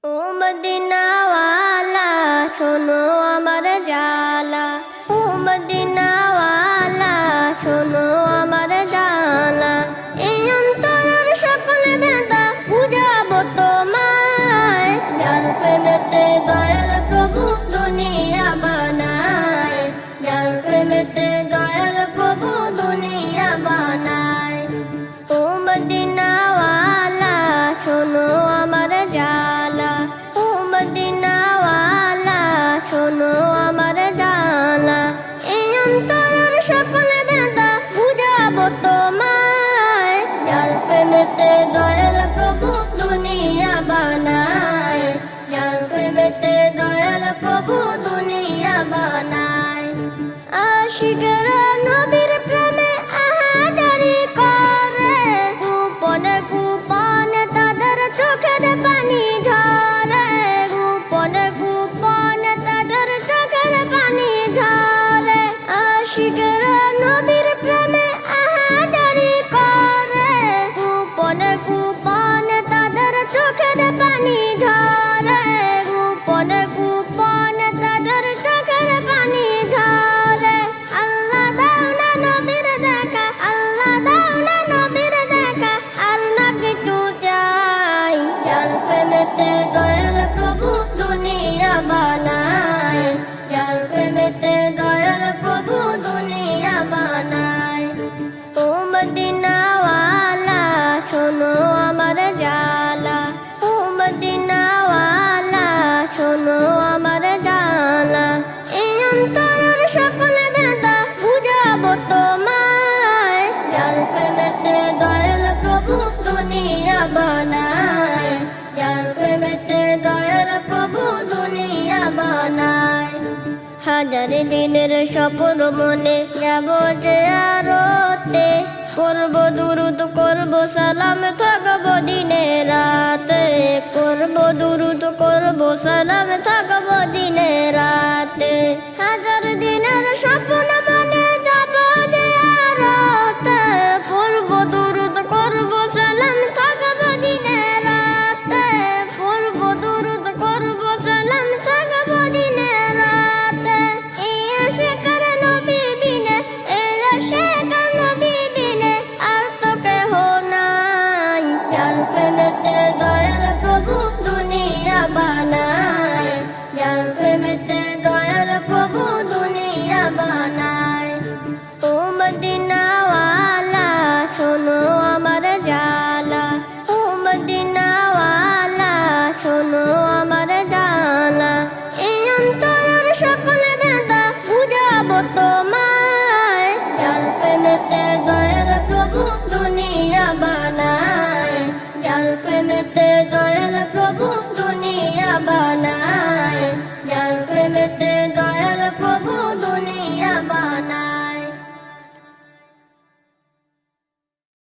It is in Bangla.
ও মদিনা ওয়ালা শোনো আমার জালা, ও মদিনা ওয়ালা শোনো আমার জালা। এই অন্তরের সকল বেদা বুঝাবো তোমায়, যার প্রেমেতে দয়াল প্রভু দুনিয়া বানায়, যার প্রেমেতে দয়াল প্রভু দুনিয়া বানায়। ও মদিনা ওয়ালা শোনো আমার জালা, ও মদিনা ওয়ালা শোনো আমার জালা। এই অন্তরের সকল বেদা বুঝাবো তোমায়, যার প্রেমেতে দয়াল প্রভু দুনিয়া বানায়, যার প্রেমেতে দয়াল প্রভু দুনিয়া বানায়। আশিকেরা নবীর প্রেমে আহাজারি করে, গোপনে গোপনে তাদের চোখের পানি ঝরে, গোপনে গোপনে তাদের চোখের পানি ঝরে। আশিকেরা নবীর প্রেমে আহাজারি করে, গোপনে গোপনে তাদের চোখের পানি ঝরে, গোপনে গোপনে তাদের চোখের পানি ঝরে। আল্লাহ দাও না নবীর দেখা, আল্লাহ দাও না নবীর দেখা, আর না কিছু চাই। যার প্রেমেতে দয়াল প্রভু দুনিয়া বানায়, যার প্রেমেতে দয়াল প্রভু দুনিয়া বানায়। ও মদিনা ওয়ালা শোনো আমার জালা, ও মদিনা ওয়ালা শোনো আমার জালা। এই অন্তরের সকল বেদা বুঝাবো তোমায়, যার প্রেমেতে দয়াল প্রভু দুনিয়া বানায়, যার প্রেমেতে দয়াল প্রভু দুনিয়া বানায়। হাজার দিনের স্বপ্ন মনে যাব যে আরতে, করব দুরুদ করব সালাম থাকবো দিনে রাতে, করব দুরুদ করব সালাম থাকবো দিনে রাতে। হাজার দিনের স্বপ্ন মনে যাব যে আরতে, করব দুরুদ করব সালাম থাকবো দিনে রাতে, করব দুরুদ করব সালাম থাকবো দিনে রাতে। এই আশিকের নবী বিনে, এই আশিকের নবী বিনে আর তো কেহ নাই। যার প্রেমেতে দয়াল প্রভু দুনিয়া বানায়, যার প্রেমেতে দয়াল প্রভু দুনিয়া বানায়। ও মদিনা ওয়ালা শোনো আমার জালা, ও মদিনা ওয়ালা শোনো আমার জালা। এই অন্তরের সকল বেদা বুঝাবো তোমায়, যার প্রেমেতে